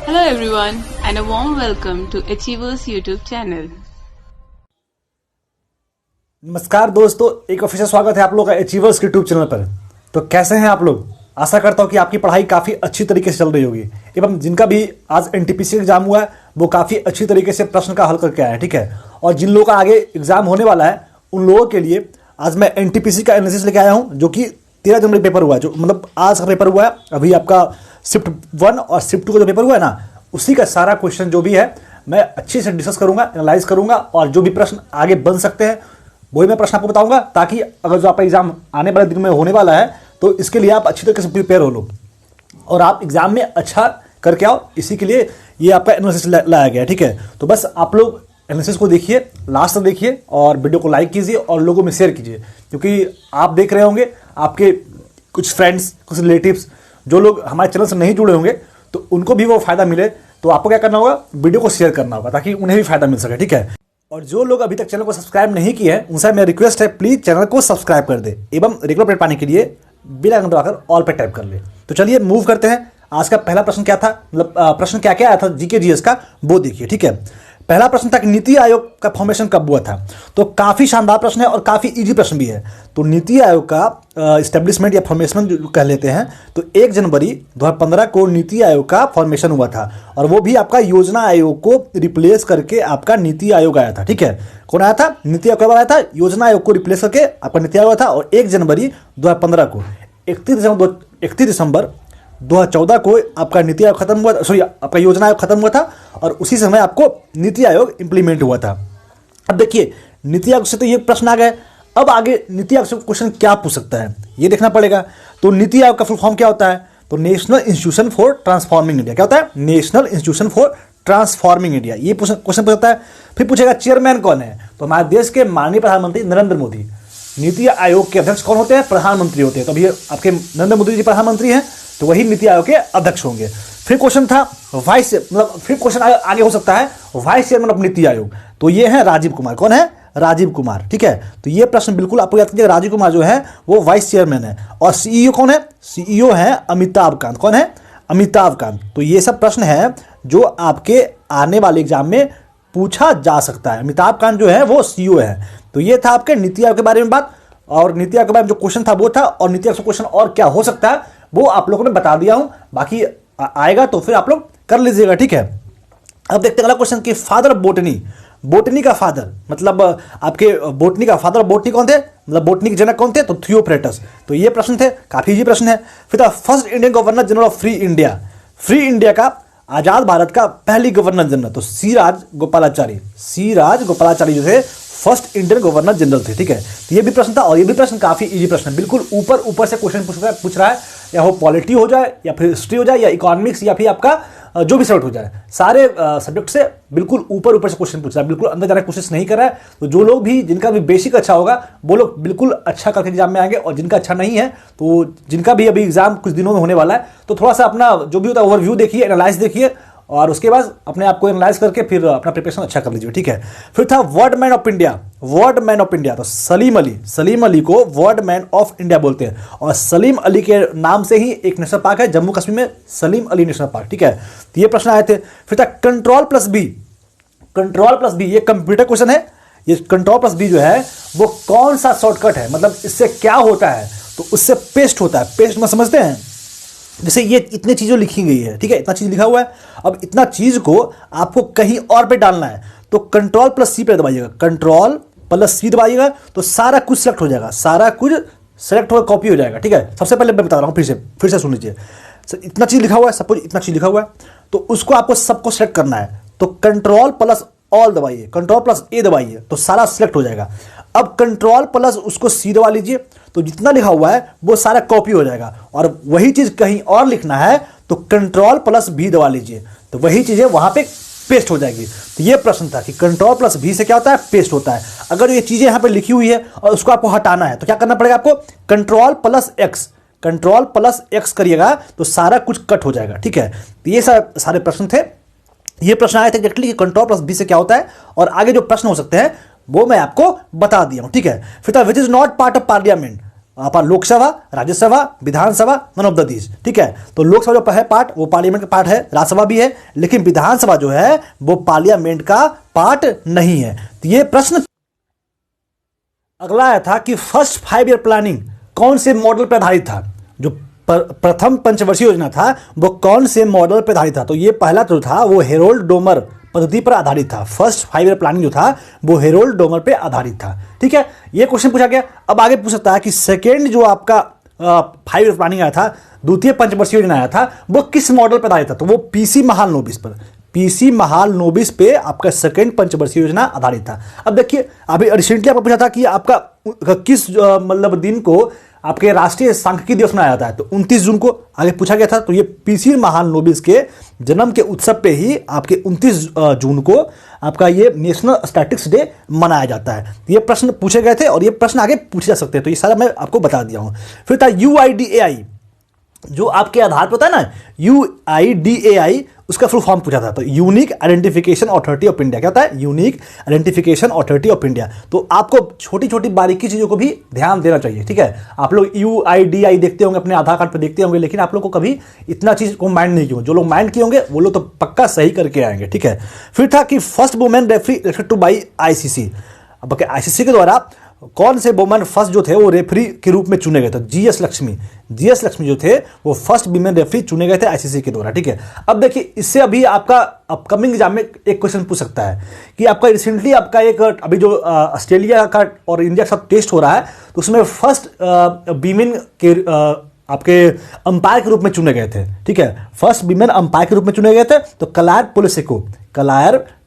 Hello everyone and a warm welcome to Achievers YouTube channel. नमस्कार दोस्तों, एक official स्वागत है आप लोग का अचीवर्स के यूट्यूब चैनल पर। तो कैसे हैं आप लोग? आशा करता हूं कि आपकी पढ़ाई काफ़ी अच्छी तरीके से चल रही होगी एवं जिनका भी आज एनटीपीसी एग्जाम हुआ है वो काफ़ी अच्छी तरीके से प्रश्न का हल करके आए हैं, ठीक है। और जिन लोगों का आगे एग्जाम होने वाला है उन लोगों के लिए आज मैं एनटीपीसी का एनालिसिस लेके आया हूँ, जो कि 13 जनवरी पेपर हुआ है, जो मतलब आज का पेपर हुआ है। अभी आपका शिफ्ट 1 और शिफ्ट 2 का जो पेपर हुआ है ना, उसी का सारा क्वेश्चन जो भी है मैं अच्छे से डिस्कस करूंगा, एनालाइज करूंगा और जो भी प्रश्न आगे बन सकते हैं वही मैं प्रश्न आपको बताऊंगा, ताकि अगर जो आपका एग्जाम आने वाले दिन में होने वाला है तो इसके लिए आप अच्छी तरीके से प्रिपेयर हो लो और आप एग्जाम में अच्छा करके आओ। इसी के लिए ये आपका एनालिसिस लाया गया है, ठीक है। तो बस आप लोग एनालिसिस को देखिए, लास्ट तक देखिए और वीडियो को लाइक कीजिए और लोगों में शेयर कीजिए, क्योंकि आप देख रहे होंगे आपके कुछ फ्रेंड्स, कुछ रिलेटिव्स जो लोग हमारे चैनल से नहीं जुड़े होंगे तो उनको भी वो फायदा मिले। तो आपको क्या करना होगा, वीडियो को शेयर करना होगा ताकि उन्हें भी फायदा मिल सके, ठीक है। और जो लोग अभी तक चैनल को सब्सक्राइब नहीं किए हैं उनसे मेरा रिक्वेस्ट है, प्लीज चैनल को सब्सक्राइब कर दे एवं रेगुलर अपडेट पाने के लिए बेल आइकन दबाकर ऑल पे टैप कर ले। तो चलिए मूव करते हैं। आज का पहला प्रश्न क्या था, मतलब प्रश्न क्या क्या आया था जीके जीएस का, वो देखिए, ठीक है। पहला प्रश्न था कि नीति आयोग का फॉर्मेशन कब हुआ था। तो काफी शानदार प्रश्न है और काफी इजी प्रश्न भी है। तो नीति आयोग का इस्टेब्लिशमेंट या फॉर्मेशन जो कह लेते हैं, तो 1 जनवरी 2015 को नीति आयोग का फॉर्मेशन हुआ था और वो भी आपका योजना आयोग को रिप्लेस करके आपका नीति आयोग आया था, ठीक है। कौन आया था? नीति आयोग कब आया था? योजना आयोग को रिप्लेस करके आपका नीति आयोग था। और 1 जनवरी 2015 को 31 दिसंबर 2014 को आपका नीति आयोग खत्म हुआ, सॉरी आपका योजना आयोग खत्म हुआ था और उसी समय आपको नीति आयोग इंप्लीमेंट हुआ था। अब देखिए नीति आयोग से तो ये प्रश्न आ गए, अब आगे नीति आयोग से क्वेश्चन क्या पूछ सकता है ये देखना पड़ेगा। तो नीति आयोग का फुल फॉर्म क्या होता है? तो national institution for transforming India. क्या होता है? National institution for transforming India. ये क्वेश्चन पूछता है। फिर पूछेगा चेयरमैन कौन है? तो हमारे देश के माननीय प्रधानमंत्री नरेंद्र मोदी। नीति आयोग के अध्यक्ष कौन होते हैं? प्रधानमंत्री होते हैं। तो अभी आपके नरेंद्र मोदी जी प्रधानमंत्री हैं तो वही नीति आयोग के अध्यक्ष होंगे। फिर क्वेश्चन था वाइस, मतलब फिर क्वेश्चन आगे हो सकता है vice chairman of NITI Aayog. तो ये है राजीव कुमार। कौन है? राजीव कुमार, ठीक है। तो ये प्रश्न बिल्कुल आपको याद कीजिएगा, राजीव कुमार जो है वो वाइस चेयरमैन है। और सीईओ कौन है? सीईओ है अमिताभ कांत। कौन है? अमिताभ कांत। तो ये सब प्रश्न है जो आपके आने वाले एग्जाम में पूछा जा सकता है। अमिताभ कांत जो है वो सीईओ है। तो ये था आपके नीति आयोग के बारे में बात, और नीति आयोग के बारे में जो क्वेश्चन था वो था, और नीति आयोग से क्वेश्चन और क्या हो सकता है वो आप लोगों ने बता दिया हूं। बाकी आएगा तो फिर आप लोग कर लीजिएगा, ठीक है। अब देखते हैं अगला क्वेश्चन कि फादर ऑफ बोटनी, बोटनी का फादर, मतलब आपके बोटनी का फादर ऑफ बोटनी कौन थे, मतलब बोटनी के जनक कौन थे? तो थियोफ्रेटस। तो ये प्रश्न थे, काफी इजी प्रश्न है। फिर था first Indian governor general of free India, free India का, आजाद भारत का पहली गवर्नर जनरल। तो सी राज गोपालाचारी जो थे फर्स्ट इंडियन गवर्नर जनरल थे, ठीक है। तो ये भी प्रश्न था और ये भी प्रश्न काफी इजी प्रश्न है, बिल्कुल ऊपर से क्वेश्चन पूछ रहा है, या वो पॉलिटी हो जाए या फिर हिस्ट्री हो जाए या इकोनॉमिक्स या फिर आपका जो भी सब्जेक्ट हो जाए, सारे सब्जेक्ट से बिल्कुल ऊपर से क्वेश्चन पूछ रहा है, बिल्कुल अंदर जाने की कोशिश नहीं कर रहा है। तो जो लोग भी, जिनका भी बेसिक अच्छा होगा वो लोग बिल्कुल अच्छा करके एग्जाम में आएंगे, और जिनका अच्छा नहीं है तो जिनका भी अभी एग्जाम कुछ दिनों में होने वाला है तो थोड़ा सा अपना जो भी होता है ओवरव्यू देखिए, एनालाइज देखिए और उसके बाद अपने आप को एनालाइज करके फिर अपना प्रिपरेशन अच्छा कर लीजिए, ठीक है। फिर था word man of India, word man of India. तो सलीम अली को वर्ड मैन ऑफ इंडिया बोलते हैं, और सलीम अली के नाम से ही एक नेशनल पार्क है जम्मू कश्मीर में, सलीम अली नेशनल पार्क, ठीक है। तो ये प्रश्न आए थे। फिर था कंट्रोल प्लस बी, ये कंप्यूटर क्वेश्चन है। ये कंट्रोल प्लस बी जो है वो कौन सा शॉर्टकट है, मतलब इससे क्या होता है? तो उससे पेस्ट होता है। पेस्ट में समझते हैं, जैसे ये इतनी चीज़ें लिखी गई है, ठीक है, इतना चीज़ लिखा हुआ है, अब इतना चीज़ को आपको कहीं और पे डालना है तो कंट्रोल प्लस सी पे दबाइएगा, कंट्रोल प्लस सी दबाइएगा तो सारा कुछ सेलेक्ट हो जाएगा, सारा कुछ सेलेक्ट होकर कॉपी हो जाएगा, ठीक है। सबसे पहले मैं बता रहा हूँ, फिर से सुन लीजिए। इतना चीज़ लिखा हुआ है, सपोज इतना चीज़ लिखा हुआ है, तो उसको आपको सबको सेलेक्ट करना है, तो कंट्रोल प्लस ऑल दबाइए, कंट्रोल प्लस ए दबाइए तो सारा सिलेक्ट हो जाएगा। अब कंट्रोल प्लस उसको सी दबा लीजिए तो जितना लिखा हुआ है वो सारा कॉपी हो जाएगा, और वही चीज कहीं और लिखना है तो कंट्रोल प्लस भी दबा लीजिए तो वही चीजें वहां पे पेस्ट हो जाएगी। तो ये प्रश्न था कि कंट्रोल प्लस भी से क्या होता है? पेस्ट होता है। अगर ये चीजें यहां पे लिखी हुई है और उसको आपको हटाना है तो क्या करना पड़ेगा आपको? कंट्रोल प्लस एक्स करिएगा तो सारा कुछ कट हो जाएगा, ठीक है। तो ये सारे प्रश्न थे, ये प्रश्न आए थे एग्जैक्टली कि कंट्रोल प्लस बी से क्या होता है, और आगे जो प्रश्न हो सकते हैं वो मैं आपको बता दिया हूं, ठीक है। फिर था which is not part of parliament, आपका लोकसभा, राज्यसभा, विधानसभा, नन ऑफ द दीज। ठीक है, तो लोकसभा जो है पार्ट वो पार्लियामेंट का पार्ट है, राज्यसभा भी है, लेकिन विधानसभा जो है वो पार्लियामेंट का पार्ट नहीं है। तो ये प्रश्न अगला आया था कि फर्स्ट 5 ईयर प्लानिंग कौन से मॉडल पर आधारित था। जो प्रथम पंचवर्षीय योजना था वो कौन से मॉडल पर आधारित था। तो ये पहला जो था वो हेरोल्ड डोमर पद्धति पर आधारित था। फर्स्ट 5 ईयर प्लानिंग जो था वो हेरोल्ड डोमर पे आधारित था। ठीक है, ये क्वेश्चन पूछा गया। अब आगे पूछ सकता है कि सेकेंड जो आपका 5 ईयर प्लानिंग आया था, द्वितीय पंचवर्षीय योजना आया था, वो किस मॉडल पर आधारित था। तो वो पीसी महालनोबिस पर, पीसी महालनोबिस पे आपका सेकेंड पंचवर्षीय योजना आधारित था। अब देखिए, अभी रिसेंटली आपको पूछा था कि आपका किस मतलब दिन को आपके राष्ट्रीय सांख्यिकी दिवस मनाया जाता है। तो 29 जून को आगे पूछा गया था। तो ये पीसी महालनोबिस के जन्म के उत्सव पे ही आपके 29 जून को आपका ये नेशनल स्टैटिस्टिक्स डे मनाया जाता है। ये प्रश्न पूछे गए थे और ये प्रश्न आगे पूछे जा सकते हैं। तो ये सारा मैं आपको बता दिया हूं। फिर था UIDAI, जो आपके आधार पर होता है ना, UIDAI, उसका फुल फॉर्म पूछा था। तो unique identification authority of India. क्या होता है? Unique identification authority of India. तो आपको छोटी छोटी बारीकी चीज़ों को भी ध्यान देना चाहिए। ठीक है, आप लोग UIDAI देखते होंगे, अपने आधार कार्ड पर देखते होंगे, लेकिन आप लोग को कभी इतना चीज़ को माइंड नहीं किया। जो लोग माइंड किए होंगे वो लोग तो पक्का सही करके आएंगे। ठीक है, फिर था कि first women referee elected two by ICC। अब ICC के द्वारा कौन से वुमेन फर्स्ट जो थे वो रेफरी के रूप में चुने गए थे? GS लक्ष्मी जो थे वो फर्स्ट वीमेन रेफरी चुने गए थे ICC के द्वारा। ठीक है, अब देखिए, इससे अभी आपका अपकमिंग एग्जाम में एक क्वेश्चन पूछ सकता है कि आपका रिसेंटली आपका एक अभी जो ऑस्ट्रेलिया का और इंडिया का सब टेस्ट हो रहा है, तो उसमें फर्स्ट वीमेन के आपके अंपायर के रूप में चुने गए थे। ठीक है, फर्स्ट वीमेन अंपायर के रूप में चुने गए थे। तो क्लायर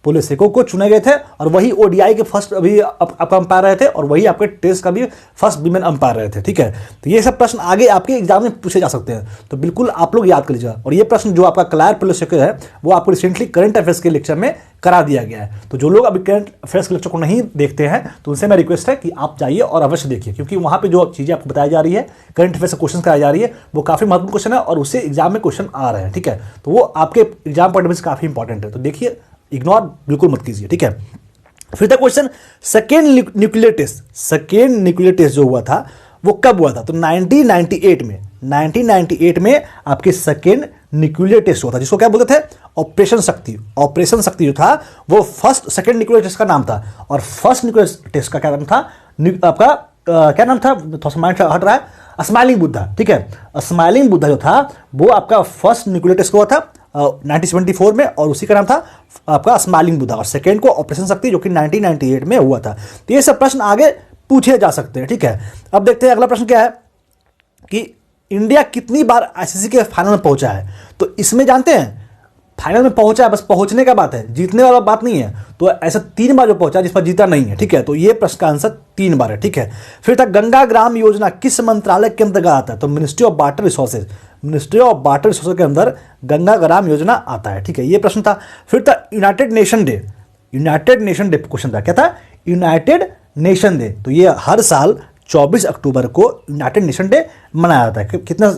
पोलिसेको को चुने गए थे, और वही ODI के फर्स्ट अभी आपका अंपायर रहे थे, और वही आपके टेस्ट का भी फर्स्ट वीमेन अंपायर रहे थे। ठीक है, तो ये सब प्रश्न आगे आपके एग्जाम में पूछे जा सकते हैं, तो बिल्कुल आप लोग याद कर लीजिएगा। और ये प्रश्न जो आपका क्लायर पोलिसेको है वो आपको रिसेंटली करंट अफेयर्स के लेक्चर में करा दिया गया है। तो जो लोग अभी करंट अफेयर्स के लेक्चर को नहीं देखते हैं, तो उनसे मैं रिक्वेस्ट है कि आप जाइए और अवश्य देखिए, क्योंकि वहाँ पे जो चीज़ें आपको बताई जा रही है, करंट अफेयर्स से क्वेश्चन कराई जा रही है, वो काफ़ी महत्वपूर्ण क्वेश्चन है और उससे एग्जाम में क्वेश्चन आ रहे हैं। ठीक है, तो वो आपके एग्जाम पॉइंट से काफ़ी इंपॉर्टेंट है, तो देखिए, इग्नोर बिल्कुल मत कीजिए। ठीक है, फिर था क्वेश्चन सेकेंड न्यूक्लियर टेस्ट जो हुआ था वो कब हुआ था। तो 1998 में आपके सेकेंड न्यूक्लियर टेस्ट हुआ था, जिसको क्या बोलते थे? ऑपरेशन शक्ति जो था वो फर्स्ट सेकेंड न्यूक्लियर टेस्ट का नाम था। और फर्स्ट न्यूक्लियर टेस्ट का क्या नाम था आपका? क्या नाम था? थोड़ा सा माइंड हट रहा है। स्माइलिंग बुद्धा। ठीक है, स्माइलिंग बुद्धा जो था वो आपका फर्स्ट न्यूक्लियर टेस्ट हुआ था 1974 में, और उसी का नाम था आपका स्माइलिंग बुद्धा। और सेकेंड को ऑपरेशन शक्ति, जो कि 1998 में हुआ था। तो ये सब प्रश्न आगे पूछे जा सकते हैं। ठीक है, अब देखते हैं अगला प्रश्न क्या है कि इंडिया कितनी बार ICC के फाइनल में पहुंचा है। तो इसमें जानते हैं, फाइनल में पहुंचा है, बस पहुंचने का बात है, जीतने वाला बात नहीं है। तो ऐसा 3 बार जो पहुंचा जिस पर जीता नहीं है। ठीक है, तो ये प्रश्न का आंसर 3 बार है। ठीक है, फिर था गंगा ग्राम योजना किस मंत्रालय के अंतर्गत आता है। तो मिनिस्ट्री ऑफ वाटर रिसोर्सेज के अंदर गंगा ग्राम योजना आता है। ठीक है, ये प्रश्न था। फिर था यूनाइटेड नेशन डे क्वेश्चन था। क्या था? United nation day. तो ये हर साल 24 अक्टूबर को यूनाइटेड नेशन डे मनाया जाता है। कितना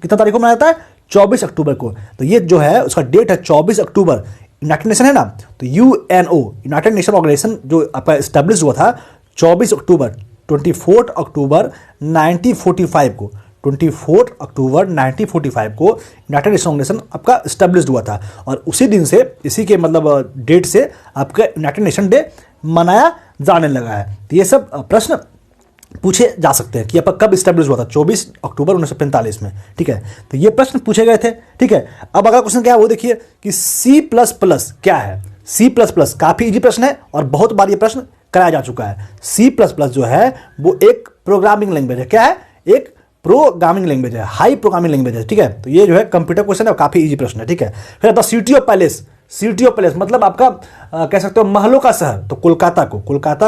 तारीख को मनाया जाता है? 24 अक्टूबर को। तो ये जो है उसका डेट है 24 अक्टूबर। यूनाइटेड नेशन है ना, तो UNO यूनाइटेड नेशन ऑर्गेनाइजेशन जो आपका एस्टेब्लिश हुआ था 24 अक्टूबर 24 अक्टूबर 1945 को 24 अक्टूबर 1945 को यूनाइटेड नेशन ऑर्गेनाइजेशन आपका एस्टेब्लिश हुआ था। और उसी दिन से, इसी के मतलब डेट से आपका यूनाइटेड नेशन डे मनाया जाने लगा है। तो ये सब प्रश्न पूछे जा सकते हैं कि आपका कब स्टैब्लिश हुआ था? 24 अक्टूबर 1945 में। ठीक है, तो ये प्रश्न पूछे गए थे। ठीक है, अब अगला क्वेश्चन क्या है वो देखिए कि C++ क्या है। C++ काफी इजी प्रश्न है और बहुत बार ये प्रश्न कराया जा चुका है। C++ जो है वो एक प्रोग्रामिंग लैंग्वेज है। क्या है? एक प्रोग्रामिंग लैंग्वेज है, हाई प्रोग्रामिंग लैंग्वेज है। ठीक है, तो ये जो है कंप्यूटर क्वेश्चन है और काफी इजी प्रश्न है। ठीक है, फिर आता सिटी ऑफ पैलेस मतलब आपका कह सकते हो महलों का शहर। तो कोलकाता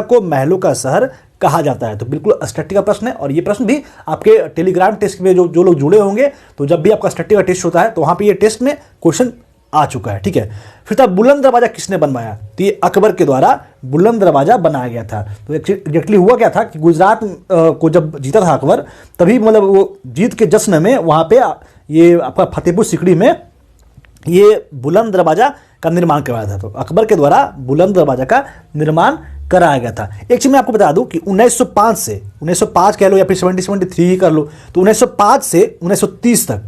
को महलों का शहर कहा जाता है। तो बिल्कुल स्टैटिक का प्रश्न है, और ये प्रश्न भी आपके टेलीग्राम टेस्ट में जो लोग जुड़े होंगे, तो जब भी आपका स्टैटिक का टेस्ट होता है तो वहां पे ये टेस्ट में क्वेश्चन आ चुका है। ठीक है, फिर था बुलंद दरवाजा किसने बनवाया। तो ये अकबर के द्वारा बुलंद दरवाजा बनाया गया था। तो एग्जैक्टली हुआ क्या था कि गुजरात को जब जीता था अकबर, तभी मतलब वो जीत के जश्न में वहां पे ये आपका फतेहपुर सीकरी में ये बुलंद दरवाजा का निर्माण करवाया था। तो अकबर के द्वारा बुलंद दरवाजा का निर्माण कराया गया था। एक चीज मैं आपको बता दूं कि 1905 से 1905 कह लो या फिर 70-73 ही कर लो, तो 1905 से 1930 तक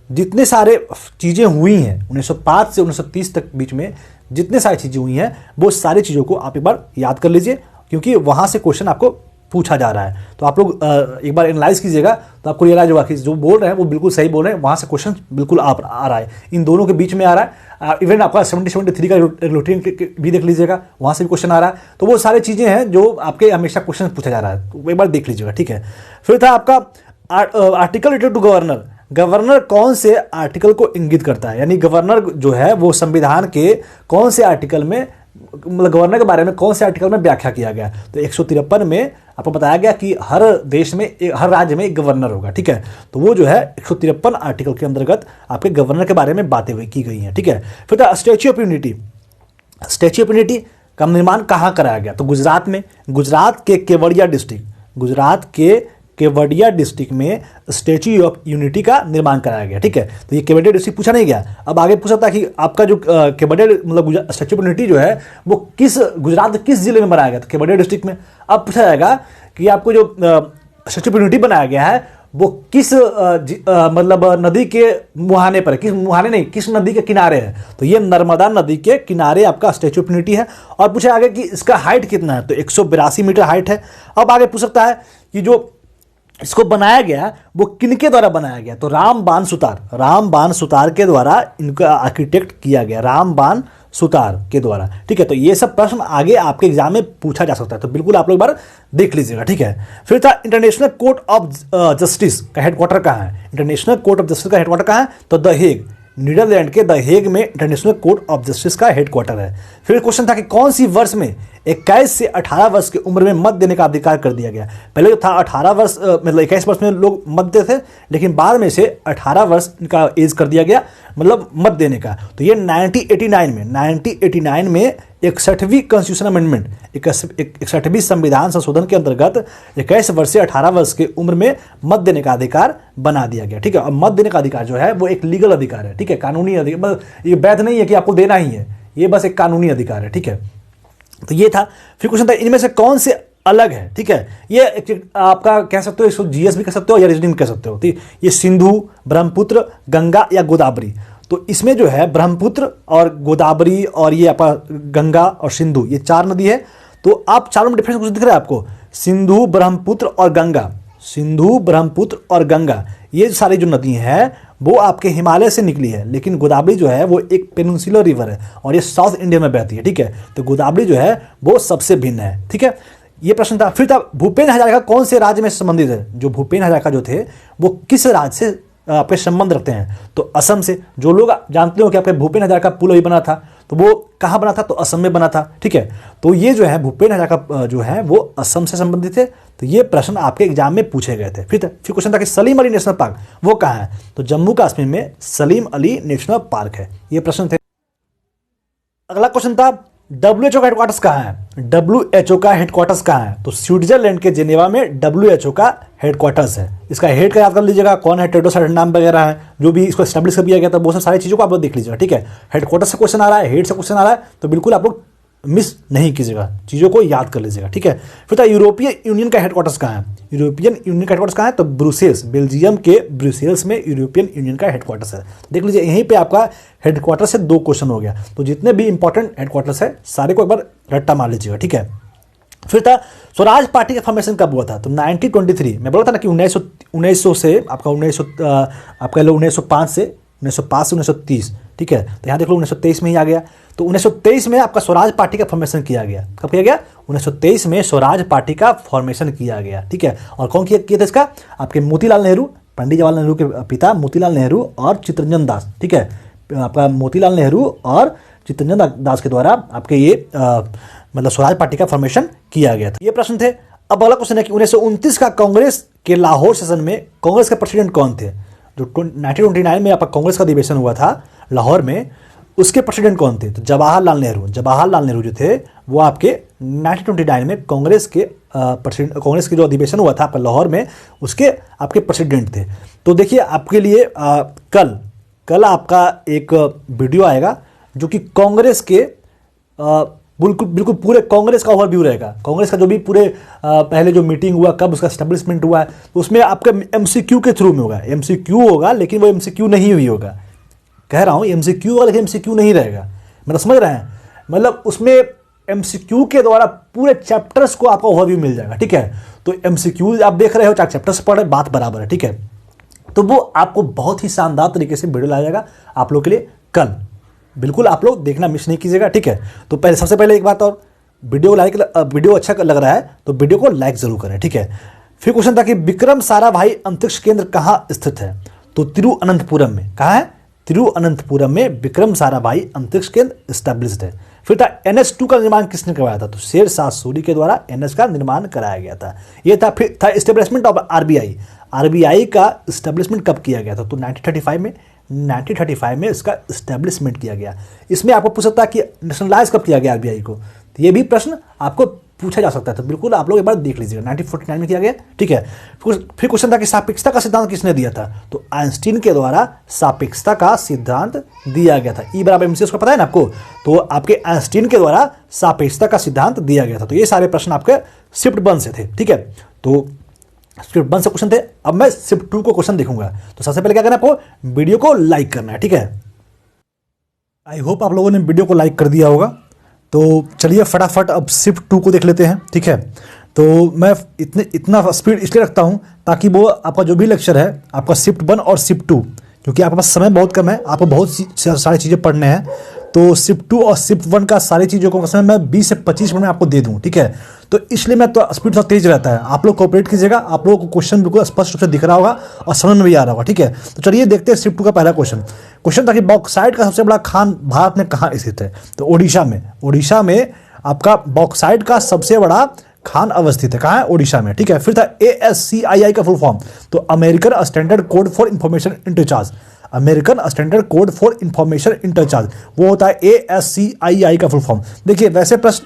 जितने सारे चीज़ें हुई हैं, 1905 से 1930 तक बीच में जितने सारी चीज़ें हुई हैं, वो सारी चीज़ों को आप एक बार याद कर लीजिए, क्योंकि वहाँ से क्वेश्चन आपको पूछा जा रहा है। तो आप लोग एक बार एनालाइज कीजिएगा तो आपको रियलाइज होगा कि जो बोल रहे हैं वो बिल्कुल सही बोल रहे हैं, वहाँ से क्वेश्चन बिल्कुल आ रहा है, इन दोनों के बीच में आ रहा है। इवन आपका 70-73 का रूटीन भी देख लीजिएगा, वहाँ से भी क्वेश्चन आ रहा है। तो वो सारी चीज़ें हैं जो आपके हमेशा क्वेश्चन पूछा जा रहा है, तो एक बार देख लीजिएगा, ठीक है। फिर था आपका article related to governor. Governor कौन से आर्टिकल को इंगित करता है, यानी गवर्नर जो है वो संविधान के कौन से आर्टिकल में, मतलब गवर्नर के बारे में कौन से आर्टिकल में व्याख्या किया गया। तो 153 में आपको बताया गया कि हर देश में, हर राज्य में एक गवर्नर होगा, ठीक है। तो वो जो है 153 आर्टिकल के अंतर्गत आपके गवर्नर के बारे में बातें हुई की गई हैं, ठीक है। फिर था statue of unity. Statue of unity का निर्माण कहाँ कराया गया, तो गुजरात में, गुजरात के केवड़िया डिस्ट्रिक्ट, गुजरात के केवड़िया डिस्ट्रिक्ट में स्टैच्यू ऑफ यूनिटी का निर्माण कराया गया, ठीक है। तो ये केवड़िया डिस्ट्रिक्ट पूछा नहीं गया। अब आगे पूछा था कि आपका जो केवड़िया मतलब स्टैच्यू ऑफ यूनिटी जो है वो किस, गुजरात के किस जिले में बनाया गया, तो केवड़िया डिस्ट्रिक्ट में। अब पूछा जाएगा कि आपको जो स्टैच्यू ऑफ यूनिटी बनाया गया है वो किस मतलब नदी के मुहाने पर, किस मुहाने नहीं, किस नदी के किनारे है, तो ये नर्मदा नदी के किनारे आपका स्टैच्यू ऑफ यूनिटी है। और पूछा आगे कि इसका हाइट कितना है, तो 182 मीटर हाइट है। अब आगे पूछ सकता है कि जो इसको बनाया गया वो किनके द्वारा बनाया गया, तो रामबाण सुतार, रामबाण सुतार के द्वारा इनका आर्किटेक्ट किया गया, रामबाण सुतार के द्वारा, ठीक है। तो ये सब प्रश्न आगे आपके एग्जाम में पूछा जा सकता है, तो बिल्कुल आप लोग एक बार देख लीजिएगा, ठीक है। फिर था इंटरनेशनल कोर्ट ऑफ जस्टिस का हेडक्वार्टर कहाँ है, इंटरनेशनल कोर्ट ऑफ जस्टिस का हेडक्वार्टर कहाँ है, तो द हेग, नीदरलैंड के द हेग में इंटरनेशनल कोर्ट ऑफ जस्टिस का हेडक्वार्टर है। फिर क्वेश्चन था कि कौन सी वर्ष में 21 से 18 वर्ष की उम्र में मत देने का अधिकार कर दिया गया। पहले जो था 18 वर्ष मतलब 21 वर्ष में लोग मत देते थे, लेकिन बाद में से 18 वर्ष का एज कर दिया गया, मतलब मत देने का। तो ये 1989 में 61वीं कॉन्स्टिट्यूशन अमेंडमेंट, 61वीं संविधान संशोधन के अंतर्गत 21 वर्ष से 18 वर्ष की उम्र में मत देने का अधिकार बना दिया गया, ठीक है। और मत देने का अधिकार जो है वो एक लीगल अधिकार है, ठीक है, कानूनी अधिकार, मतलब ये वैध नहीं है कि आपको देना ही है, ये बस एक कानूनी अधिकार है, ठीक है। तो ये था। फिर क्वेश्चन था इनमें से कौन से अलग है, ठीक है। ये आपका कह सकते हो, इसको जीएस भी कह सकते हो या रीजनिंग कह सकते हो। तो ये सिंधु, ब्रह्मपुत्र, गंगा या गोदावरी। तो इसमें जो है ब्रह्मपुत्र और गोदावरी और ये आपका गंगा और सिंधु, ये 4 नदी है। तो आप चारों में डिफरेंस कुछ दिख रहा है आपको, सिंधु, ब्रह्मपुत्र और गंगा, सिंधु, ब्रह्मपुत्र और गंगा, ये सारी जो नदी हैं वो आपके हिमालय से निकली है, लेकिन गोदावरी जो है वो एक पेनिनसुलर रिवर है और ये साउथ इंडिया में बहती है, ठीक है। तो गोदावरी जो है वो सबसे भिन्न है, ठीक है। ये प्रश्न था। फिर था भूपेन हजारिका कौन से राज्य में संबंधित है, जो भूपेन हजारिका जो थे वो किस राज्य से आपके संबंध रखते हैं, तो असम से। जो लोग जानते हो कि आपके भूपेन हजारिका पुल अभी बना था, तो वो कहाँ बना था, तो असम में बना था, ठीक है। तो ये जो है भूपेन हजारिका जो है वो असम से संबंधित थे। तो ये प्रश्न आपके एग्जाम में पूछे गए थे। फिर क्वेश्चन था कि सलीम अली नेशनल पार्क वो कहाँ है, तो जम्मू कश्मीर में सलीम अली नेशनल पार्क है। ये प्रश्न थे। अगला क्वेश्चन था WHO का हेडक्वार्टर्स कहाँ है, WHO का हेडक्वार्टर्स कहाँ है, तो स्विट्जरलैंड के जेनेवा में WHO का हेडक्वार्टर्स है। इसका हेड का याद कर लीजिएगा, कौन है, टेड्रोस अधनॉम वगैरह है, जो भी इसको एस्टैब्लिश कर दिया गया था, वो सब सारी चीज़ों को आप लोग देख लीजिएगा, ठीक है। हेडक्वार्टर से क्वेश्चन आ रहा है, हेड से क्वेश्चन आ रहा है, तो बिल्कुल आप लोग मिस नहीं कीजिएगा, चीज़ों को याद कर लीजिएगा, ठीक है। फिर था यूरोपियन यूनियन का हेडक्वार्टर्स कहाँ है, यूरोपियन यूनियन का हेडक्वार्टर्स कहाँ है, तो ब्रुसेल्स, बेल्जियम के ब्रुसेल्स में यूरोपियन यूनियन का हेडक्वार्टर्स है। देख लीजिए यहीं पे आपका हेडक्वार्टर से 2 क्वेश्चन हो गया। तो जितने भी इंपॉर्टेंट हेडक्वार्टर्स है सारे को एक बार रट्टा मार लीजिएगा, ठीक है। फिर था स्वराज पार्टी का फॉर्मेशन कब हुआ था, तो 1923 मैं बोला था ना कि 1900 से आपका 1905 से 1930, ठीक है। तो यहाँ देख लो 1923 में ही आ गया। तो 1923 में आपका स्वराज पार्टी का फॉर्मेशन किया गया। कब किया गया, 1923 में स्वराज पार्टी का फॉर्मेशन किया गया, ठीक है। और कौन किया था इसका, आपके मोतीलाल नेहरू, पंडित जवाहरलाल नेहरू के पिता मोतीलाल नेहरू और चित्तरंजन दास, ठीक है। आपका मोतीलाल नेहरू और चित्तरंजन दास के द्वारा आपके ये मतलब स्वराज पार्टी का फॉर्मेशन किया गया था। ये प्रश्न थे। अब अगला क्वेश्चन है कि 1929 का कांग्रेस के लाहौर सेशन में कांग्रेस के प्रेसिडेंट कौन थे, जो 1929 में आपका कांग्रेस का अधिवेशन हुआ था लाहौर में, उसके प्रेसिडेंट कौन थे, तो जवाहरलाल नेहरू। जवाहरलाल नेहरू जो थे वो आपके 1929 में कांग्रेस के प्रेसिडेंट, कांग्रेस के जो अधिवेशन हुआ था आपका लाहौर में, उसके आपके प्रेसिडेंट थे। तो देखिए आपके लिए कल आपका एक वीडियो आएगा जो कि कांग्रेस के बिल्कुल बिल्कुल पूरे कांग्रेस का ओवरव्यू रहेगा। कांग्रेस का जो भी पूरे पहले जो मीटिंग हुआ, कब उसका एस्टेब्लिशमेंट हुआ है, तो उसमें आपका एमसीक्यू के थ्रू में होगा। एमसीक्यू होगा लेकिन वो एमसीक्यू नहीं हुई होगा, कह रहा हूँ एमसीक्यू होगा लेकिन एमसीक्यू नहीं रहेगा। मतलब समझ रहे हैं, मतलब उसमें एमसीक्यू के द्वारा पूरे चैप्टर्स को आपका ओवरव्यू मिल जाएगा। ठीक है, तो एमसीक्यू आप देख रहे हो, चार चैप्टर्स पढ़ रहे, बात बराबर है। ठीक है, तो वो आपको बहुत ही शानदार तरीके से वीडियो लाया जाएगा आप लोग के लिए कल। बिल्कुल आप लोग देखना मिस नहीं कीजिएगा। ठीक है, तो पहले सबसे पहले एक बात और, वीडियो अच्छा लग रहा है तो वीडियो को लाइक जरूर करें। ठीक है, फिर क्वेश्चन था कि विक्रम साराभाई अंतरिक्ष केंद्र कहाँ स्थित है? तो तिरुअनंतपुरम में। कहाँ है? तिरुअनंतपुरम में विक्रम साराभाई अंतरिक्ष केंद्र स्टैब्लिश्ड है। फिर था NH2 का निर्माण किसने करवाया था? तो शेरशाह सूरी के द्वारा NH का निर्माण कराया गया था। ये था। फिर था एस्टेब्लिशमेंट ऑफ आरबीआई। आरबीआई का एस्टेब्लिशमेंट कब किया गया था? तो 1935 में इसका एस्टेब्लिशमेंट किया गया। इसमें आपको पूछ सकता है कि नेशनलाइज कब किया गया आरबीआई को, तो ये भी प्रश्न आपको पूछा जा सकता है। तो बिल्कुल आप लोग एक बार देख लीजिएगा, 1949 में किया गया। ठीक है, फिर क्वेश्चन था कि सापेक्षता का सिद्धांत किसने दिया था? तो आइंस्टीन के द्वारा सापेक्षता का सिद्धांत दिया गया था। ई बराबर MC उसका पता है ना आपको, तो आपके आइंस्टीन के द्वारा सापेक्षता का सिद्धांत दिया गया था। तो ये सारे प्रश्न आपके शिफ्ट 1 से थे। ठीक है, तो शिफ्ट 1 से क्वेश्चन थे। अब मैं शिफ्ट 2 को क्वेश्चन देखूंगा। तो सबसे पहले क्या करना है, आपको वीडियो को लाइक करना है। ठीक है, आई होप आप लोगों ने वीडियो को लाइक कर दिया होगा। तो चलिए फटाफट अब शिफ्ट 2 को देख लेते हैं। ठीक है, तो मैं इतना स्पीड इसलिए रखता हूं ताकि वो आपका जो भी लेक्चर है आपका शिफ्ट 1 और शिफ्ट 2, क्योंकि आपके पास समय बहुत कम है, आपको बहुत सारी चीज़ें पढ़ने हैं। तो शिफ्ट 2 और शिफ्ट 1 का सारी चीज़ों को समय मैं 20 से 25 मिनट में आपको दे दूँ। ठीक है, तो इसलिए मैं तो स्पीड थोड़ा तेज रहता है। आप लोग कोऑपरेट कीजिएगा, आप लोगों को क्वेश्चन बिल्कुल स्पष्ट रूप से दिख रहा होगा और समझ में भी आ रहा होगा। ठीक है, तो चलिए देखते हैं शिफ्ट 2 का पहला क्वेश्चन था कि बॉक्साइट का सबसे बड़ा खान भारत में कहाँ स्थित है? तो ओडिशा में आपका बॉक्साइट का सबसे बड़ा खान अवस्थित है। कहाँ है? ओडिशा में। ठीक है, फिर था ASCII का फुल फॉर्म। तो American standard code for information interchange. American standard code for information interchange वो होता है ASCII का फुल फॉर्म। देखिए वैसे प्रश्न,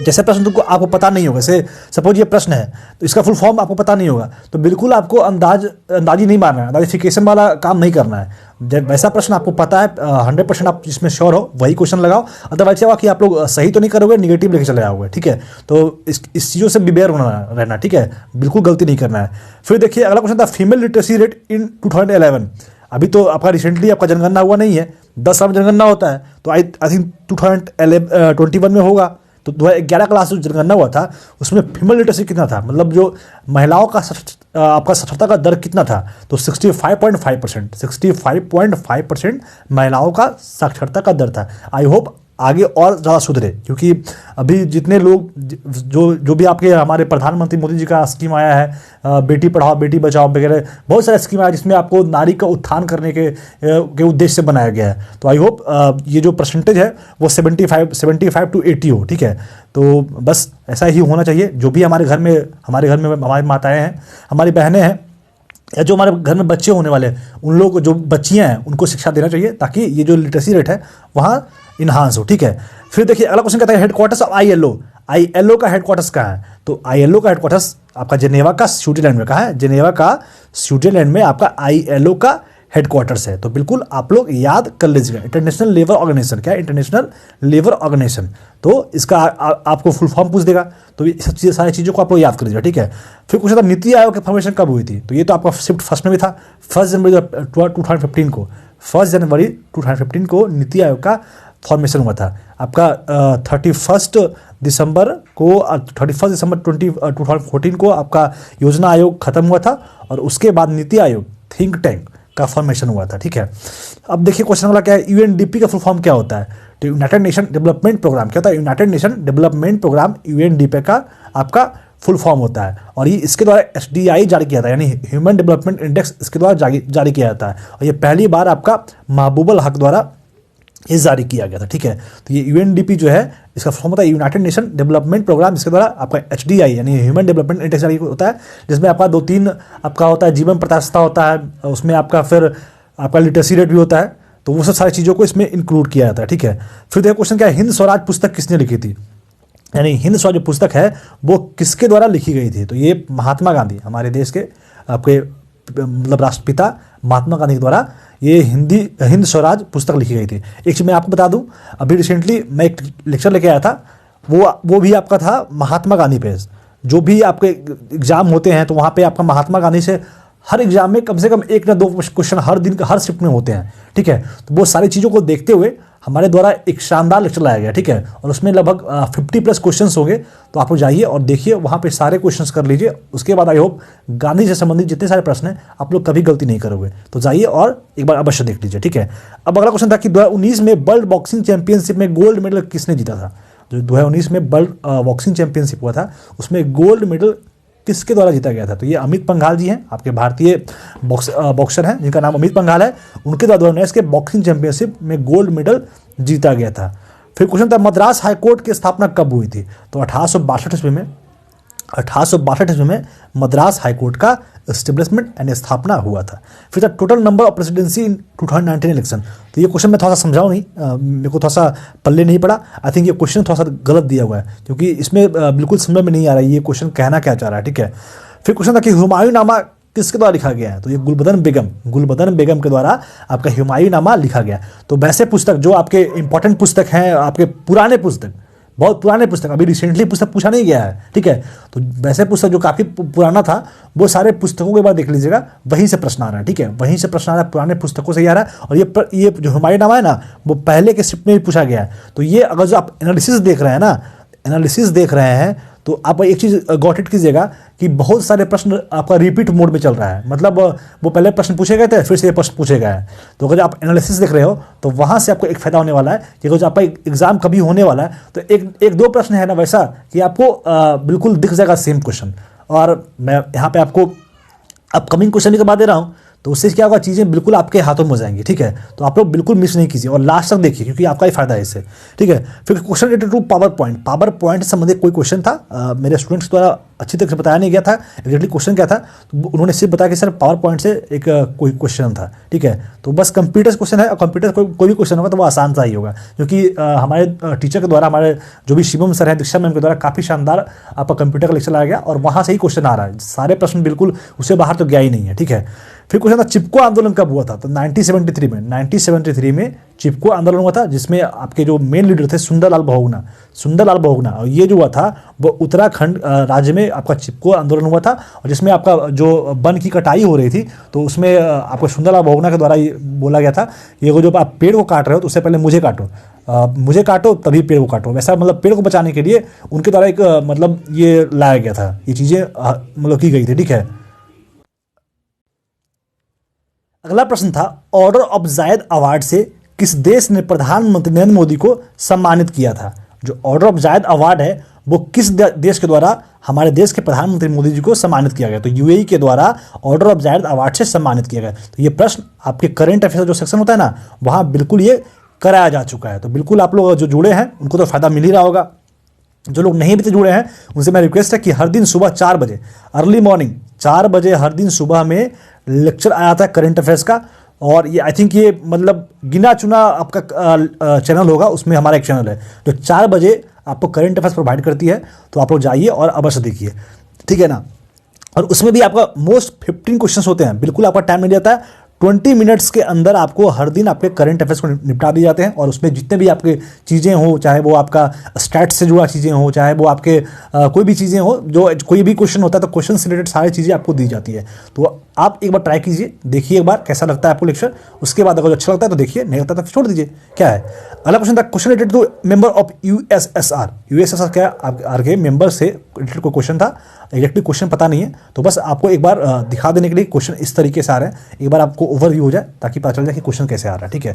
जैसे प्रश्न तुमको आपको पता नहीं होगा, जैसे सपोज ये प्रश्न है तो इसका फुल फॉर्म आपको पता नहीं होगा, तो बिल्कुल आपको अंदाजी नहीं मारना है, अंदाजिफिकेशन वाला काम नहीं करना है। जब वैसा प्रश्न आपको पता है 100% आप जिसमें श्योर हो वही क्वेश्चन लगाओ। अदरवाइज क्या कि आप लोग सही तो नहीं करोगे, निगेटिव लेके चले जाओगे। ठीक है, तो इस चीज़ों से बिवेयर होना रहना। ठीक है, बिल्कुल गलती नहीं करना है। फिर देखिए अगला क्वेश्चन था फीमेल लिटरेसी रेट इन 2011। अभी तो आपका रिसेंटली आपका जनगणना हुआ नहीं है, 10 साल में जनगणना होता है, तो आई थिंक 2021 में होगा। तो 2011 क्लास जो जनगणना हुआ था उसमें फीमेल लिटरेसी कितना था, मतलब जो महिलाओं का आपका साक्षरता का दर कितना था? तो 65.5% महिलाओं का साक्षरता का दर था। आई होप आगे और ज़्यादा सुधरे, क्योंकि अभी जितने लोग जो भी आपके हमारे प्रधानमंत्री मोदी जी का स्कीम आया है, बेटी पढ़ाओ बेटी बचाओ वगैरह, बहुत सारे स्कीम आया जिसमें आपको नारी का उत्थान करने के उद्देश्य से बनाया गया है। तो आई होप ये जो परसेंटेज है वो 75 to 80 हो। ठीक है, तो बस ऐसा ही होना चाहिए। जो भी हमारे घर में हमारी माताएँ हैं, हमारी बहनें हैं, या जो हमारे घर में बच्चे होने वाले हैं, उन लोग जो बच्चियाँ हैं उनको शिक्षा देना चाहिए ताकि ये जो लिटरेसी रेट है वहाँ इन्हांस हो। ठीक है, फिर देखिए अगला क्वेश्चन कहता है हेडक्वार्टर्स ऑफ ILO का हेडक्वार्टर्स कहाँ है? तो ILO का हेडक्वार्टर्स आपका जेनेवा का स्विट्जरलैंड में। कहाँ है? जेनेवा का स्विट्जरलैंड में आपका ILO का हेडक्वार्टर्स है। तो बिल्कुल आप लोग याद कर लीजिएगा, इंटरनेशनल लेबर ऑर्गेनाइजेशन। क्या है? International labour organisation. तो इसका आपको फुल फॉर्म पूछ देगा, तो ये सब सारी चीज़ों को आप लोग याद कर लीजिएगा। ठीक है, फिर कुछ नीति आयोग की फॉर्मेशन कब हुई थी? तो ये तो आपका शिफ्ट 1 में भी था, 1 जनवरी 2015 को। 1 जनवरी 2015 को नीति आयोग का फॉर्मेशन हुआ था। आपका 31 दिसंबर 2014 को आपका योजना आयोग खत्म हुआ था, और उसके बाद नीति आयोग थिंक टैंक का फॉर्मेशन हुआ था। ठीक है, अब देखिए क्वेश्चन वाला क्या है, UNDP का फुल फॉर्म क्या होता है? तो यूनाइटेड नेशन डेवलपमेंट प्रोग्राम। क्या होता है? United Nation Development Programme UNDP का आपका फुल फॉर्म होता है, और ये इसके द्वारा HDI जारी किया था, यानी ह्यूमन डेवलपमेंट इंडेक्स इसके द्वारा जारी किया जाता है, और ये पहली बार आपका महबूबुल हक द्वारा ये जारी किया गया था। ठीक है, तो ये UNDP जो है इसका फॉर्म होता है यूनाइटेड नेशन डेवलपमेंट प्रोग्राम, जिसके द्वारा आपका HDI यानी ह्यूमन डेवलपमेंट इंडेक्स जारी होता है, जिसमें आपका 2-3 आपका होता है जीवन प्रत्याशिता होता है, उसमें आपका फिर आपका लिटरेसी रेट भी होता है। तो वो सब सारी चीज़ों को इसमें इंक्लूड किया जाता है। ठीक है, फिर देखो क्वेश्चन क्या है, हिंद स्वराज पुस्तक किसने लिखी थी? यानी हिंद स्वराज जो पुस्तक है वो किसके द्वारा लिखी गई थी? तो ये महात्मा गांधी, हमारे देश के आपके मतलब राष्ट्रपिता महात्मा गांधी के द्वारा ये हिंद स्वराज पुस्तक लिखी गई थी। एक चीज़ मैं आपको बता दूं, अभी रिसेंटली मैं एक लेक्चर लेके आया था, वो भी आपका था महात्मा गांधी पे। जो भी आपके एग्जाम होते हैं तो वहाँ पे आपका महात्मा गांधी से हर एग्जाम में कम से कम 1 या 2 क्वेश्चन हर दिन हर शिफ्ट में होते हैं, ठीक है। तो वो सारी चीज़ों को देखते हुए हमारे द्वारा एक शानदार लेक्चर लाया गया, ठीक है। और उसमें लगभग 50+ क्वेश्चंस होंगे। तो आप लोग जाइए और देखिए, वहाँ पे सारे क्वेश्चंस कर लीजिए। उसके बाद आई होप गांधी से संबंधित जितने सारे प्रश्न हैं आप लोग कभी गलती नहीं करोगे। तो जाइए और एक बार अवश्य देख लीजिए, ठीक है। अब अगला क्वेश्चन था कि 2019 में वर्ल्ड बॉक्सिंग चैंपियनशिप में गोल्ड मेडल किसने जीता था। जो 2019 में वर्ल्ड बॉक्सिंग चैंपियनशिप हुआ था उसमें गोल्ड मेडल किसके द्वारा जीता गया था। तो ये अमित पंघाल जी हैं, आपके भारतीय बॉक्सर हैं जिनका नाम अमित पंघाल है। उनके द्वारा 2019 के बॉक्सिंग चैंपियनशिप में गोल्ड मेडल जीता गया था। फिर क्वेश्चन था मद्रास हाईकोर्ट की स्थापना कब हुई थी। तो 1862 ईस्वी में मद्रास हाईकोर्ट का एस्टेब्लिशमेंट एंड स्थापना हुआ था। फिर था total number of presidency in 2019 election. तो ये क्वेश्चन मैं थोड़ा सा समझाऊँ नहीं, मेरे को थोड़ा सा पल्ले नहीं पड़ा। आई थिंक ये क्वेश्चन थोड़ा सा गलत दिया हुआ है क्योंकि इसमें बिल्कुल समझ में नहीं आ रहा है ये क्वेश्चन कहना क्या चाह रहा है, ठीक है। फिर क्वेश्चन था कि हुमायूंनामा किसके द्वारा लिखा गया है। तो ये गुलबदन बेगम के द्वारा आपका हुमायूंनामा लिखा गया। तो वैसे पुस्तक जो आपके इंपॉर्टेंट पुस्तक हैं, आपके पुराने पुस्तक, बहुत पुराने पुस्तक, अभी रिसेंटली पुस्तक पूछा नहीं गया है, ठीक है। तो वैसे पुस्तक जो काफ़ी पुराना था वो सारे पुस्तकों के बाद देख लीजिएगा, वहीं से प्रश्न आ रहा है, ठीक है। वहीं से प्रश्न आ रहा है, पुराने पुस्तकों से ही आ रहा है। और ये जो हुमायूंनामा है ना वो पहले के शिफ्ट में भी पूछा गया है। तो ये अगर जो आप एनालिसिस देख रहे हैं तो आप एक चीज़ गॉट इट कीजिएगा कि बहुत सारे प्रश्न आपका रिपीट मोड में चल रहा है। मतलब वो पहले प्रश्न पूछे गए थे फिर से ये प्रश्न पूछे गए हैं। तो अगर आप एनालिसिस देख रहे हो तो वहाँ से आपको एक फ़ायदा होने वाला है कि अगर आपका एग्जाम कभी होने वाला है तो एक 2 प्रश्न है ना वैसा कि आपको बिल्कुल दिख जाएगा सेम क्वेश्चन। और मैं यहाँ पे आपको अपकमिंग क्वेश्चन की बात दे रहा हूँ तो उससे क्या होगा, चीज़ें बिल्कुल आपके हाथों में हो जाएंगी, ठीक है। तो आप लोग बिल्कुल मिस नहीं कीजिए और लास्ट तक देखिए क्योंकि आपका ही फायदा है इससे, ठीक है। फिर question related to power point से संबंधित कोई क्वेश्चन था, मेरे स्टूडेंट्स द्वारा अच्छी तरह से बताया नहीं गया था एग्जैक्टली क्वेश्चन क्या था। तो उन्होंने सिर्फ बताया कि सर पावर पॉइंट से एक कोई क्वेश्चन था, ठीक है। तो बस कंप्यूटर्स क्वेश्चन है और कंप्यूटर कोई भी क्वेश्चन होगा तो वो आसान सा ही होगा क्योंकि हमारे टीचर के द्वारा, हमारे जो भी शिवम सर है, दीक्षा मैम के द्वारा काफ़ी शानदार आपका कंप्यूटर का लेक्चर लाया गया और वहाँ से ही क्वेश्चन आ रहा है। सारे प्रश्न बिल्कुल उससे बाहर तो गया ही नहीं है, ठीक है। फिर क्वेश्चन था चिपको आंदोलन कब हुआ था। तो 1973 में चिपको आंदोलन हुआ था जिसमें आपके जो मेन लीडर थे सुंदरलाल बहुगुणा। और ये जो हुआ था वो उत्तराखंड राज्य में आपका चिपको आंदोलन हुआ था और जिसमें आपका जो वन की कटाई हो रही थी तो उसमें आपको सुंदरलाल बहुगुणा के द्वारा ये बोला गया था ये जो आप पेड़ को काट रहे हो तो उससे पहले मुझे काटो तभी पेड़ को काटो। वैसा मतलब पेड़ को बचाने के लिए उनके द्वारा एक मतलब ये लाया गया था, ये चीज़ें मतलब की गई थी, ठीक है। अगला प्रश्न था ऑर्डर ऑफ जायद अवार्ड से किस देश ने प्रधानमंत्री नरेंद्र मोदी को सम्मानित किया था। जो ऑर्डर ऑफ जायद अवार्ड है वो किस देश के द्वारा हमारे देश के प्रधानमंत्री मोदी जी को सम्मानित किया गया। तो यूएई के द्वारा ऑर्डर ऑफ जायद अवार्ड से सम्मानित किया गया। तो ये प्रश्न आपके करंट अफेयर जो सेक्शन होता है ना वहाँ बिल्कुल ये कराया जा चुका है। तो बिल्कुल आप लोग जो जुड़े हैं उनको तो फ़ायदा मिल ही रहा होगा। जो लोग नहीं भी जुड़े हैं उनसे मेरा रिक्वेस्ट है कि हर दिन सुबह 4 बजे अर्ली मॉर्निंग 4 बजे हर दिन सुबह में लेक्चर आया था करंट अफेयर्स का। और ये आई थिंक ये मतलब गिना चुना आपका चैनल होगा, उसमें हमारा एक चैनल है जो 4 बजे आपको करंट अफेयर्स प्रोवाइड करती है। तो आप लोग जाइए और अवश्य देखिए, ठीक है ना। और उसमें भी आपका मोस्ट 15 क्वेश्चन होते हैं, बिल्कुल आपका टाइम मिल जाता है। 20 मिनट्स के अंदर आपको हर दिन आपके करंट अफेयर्स को निपटा दिए जाते हैं और उसमें जितने भी आपके चीज़ें हो, चाहे वो आपका स्टैट्स से जुड़ा चीज़ें हो, चाहे वो आपके कोई भी चीज़ें हो, जो कोई भी क्वेश्चन होता है तो क्वेश्चन से रिलेटेड सारी चीज़ें आपको दी जाती है। तो आप एक बार ट्राई कीजिए, देखिए एक बार कैसा लगता है आपको लेक्चर। उसके बाद अगर अच्छा लगता है तो देखिए, नहीं लगता तो छोड़ दीजिए। क्या है अगला क्वेश्चन था question related to member of USSR क्या आर के मेंबर से रिलेटेड कोई क्वेश्चन था। एग्जैक्टली क्वेश्चन पता नहीं है तो बस आपको एक बार दिखा देने के लिए क्वेश्चन इस तरीके से आ रहे हैं, एक बार आपको ओवरव्यू हो जाए ताकि पता चल जाए कि क्वेश्चन कैसे आ रहा है, ठीक है।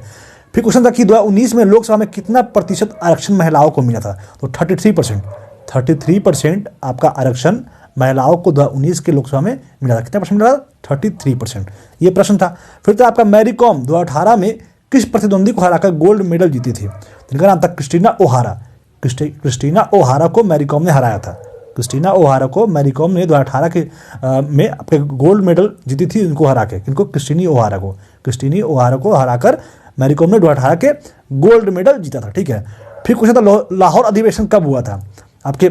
फिर क्वेश्चन था कि 2019 में लोकसभा में कितना प्रतिशत आरक्षण महिलाओं को मिला था। तो 33% आपका आरक्षण महिलाओं को 2019 के लोकसभा में मिला था। कितना परसेंट मिला था? 33%। ये प्रश्न था। फिर तो आपका मैरी कॉम 2018 में किस प्रतिद्वंदी को हराकर गोल्ड मेडल जीती थी। जिनका नाम था क्रिस्टीना ओहारा को मैरी कॉम ने हराया था। क्रिस्टीना ओहारा को मैरी कॉम ने 2018 के में आपके गोल्ड मेडल जीती थी, इनको हरा के। किनको? क्रिस्टीनी ओहारा को हराकर मैरी कॉम ने 2018 के गोल्ड मेडल जीता था, ठीक है। फिर क्वेश्चन था लाहौर अधिवेशन कब हुआ था। आपके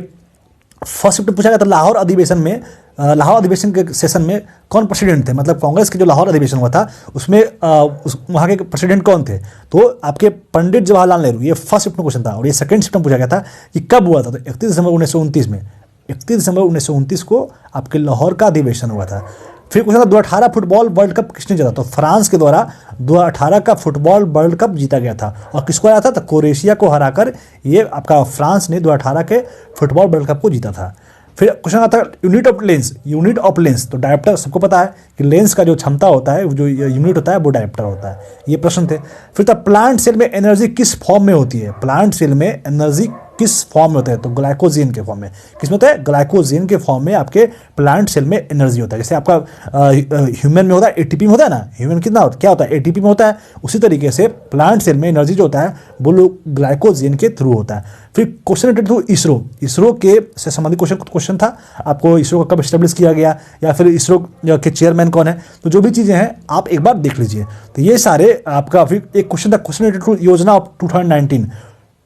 फर्स्ट शिफ्ट पूछा गया था लाहौर अधिवेशन में लाहौर अधिवेशन के सेशन में कौन प्रेसिडेंट थे, मतलब कांग्रेस के जो लाहौर अधिवेशन हुआ था उसमें वहाँ के प्रेसिडेंट कौन थे, तो आपके पंडित जवाहरलाल नेहरू। ये फर्स्ट शिफ्ट में क्वेश्चन था। और ये सेकंड शिफ्ट में पूछा गया था कि कब हुआ था, तो 31 दिसंबर 1929 में, 31 दिसंबर 1929 को आपके लाहौर का अधिवेशन हुआ था। फिर क्वेश्चन था 2018 फुटबॉल वर्ल्ड कप किसने जीता, तो फ्रांस के द्वारा 2018 का फुटबॉल वर्ल्ड कप जीता गया था। और किसको आया था, तो क्रोएशिया को हराकर ये आपका फ्रांस ने 2018 के फुटबॉल वर्ल्ड कप को जीता था। फिर क्वेश्चन आता है unit of lens, unit of lens, तो डायप्टर सबको पता है कि लेंस का जो क्षमता होता है, जो यूनिट होता है वो डायप्टर होता है। ये प्रश्न थे। फिर था प्लांट सेल में एनर्जी किस फॉर्म में होती है, प्लांट सेल में एनर्जी किस फॉर्म में होता है, तो ग्लाइकोजेन के फॉर्म में। किसमें होता है, ग्लाइकोजेन के फॉर्म में आपके प्लांट सेल में एनर्जी होता है। जैसे आपका ह्यूमन में होता है, एटीपी में होता है ना, ह्यूमन कितना क्या होता है, एटीपी में होता है। उसी तरीके से प्लांट सेल में एनर्जी जो होता है वो लोग ग्लाइकोजेन के थ्रू होता है। फिर question related to ISRO, ISRO के से संबंधित क्वेश्चन था आपको, इसरो को कब स्टेब्लिश किया गया या फिर इसरो के चेयरमैन कौन है, तो जो भी चीज़ें हैं आप एक बार देख लीजिए। तो ये सारे आपका। फिर एक क्वेश्चन था क्वेश्चन रिलेटेड टू योजना ऑफ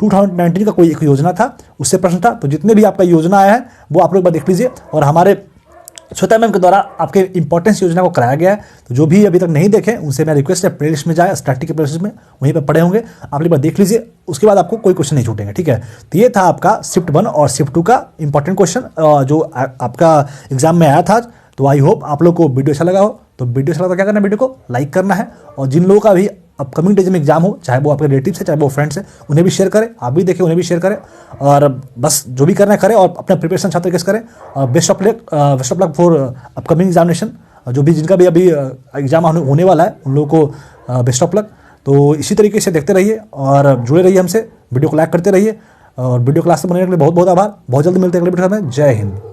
2019 का कोई एक योजना था, उससे प्रश्न था। तो जितने भी आपका योजना आया है वो आप लोग बार देख लीजिए। और हमारे श्वेता मैम के द्वारा आपके इंपॉर्टेंस योजना को कराया गया है, तो जो भी अभी तक नहीं देखे उनसे मैं रिक्वेस्ट है प्लेलिस्ट में जाए, स्टैटिक के प्लेलिस्ट में वहीं पर पड़े होंगे, आप एक बार देख लीजिए, उसके बाद आपको कोई क्वेश्चन नहीं छूटेंगे, ठीक है। तो ये था आपका शिफ्ट 1 और शिफ्ट 2 का इंपॉर्टेंट क्वेश्चन जो आपका एग्जाम में आया था। तो आई होप आप लोग को वीडियो अच्छा लगा हो। तो वीडियो अच्छा लगा तो क्या करना है, वीडियो को लाइक करना है। और जिन लोगों का भी अपकमिंग डेज में एग्जाम हो, चाहे वो आपके रिलेटिव्स है चाहे वो फ्रेंड्स है, उन्हें भी शेयर करें, आप भी देखें उन्हें भी शेयर करें। और बस जो भी करना है करें और अपना प्रिपरेशन अच्छा तरीके से करें। और best of luck for upcoming examination. जो भी जिनका भी अभी एग्जाम होने वाला है उन लोगों को बेस्ट ऑफ लक। तो इसी तरीके से देखते रहिए और जुड़े रहिए हमसे, वीडियो को लाइक करते रहिए। और वीडियो क्लास से बनने के लिए बहुत बहुत आभार। बहुत जल्दी मिलते हैं अगले वीडियो में। जय हिंद।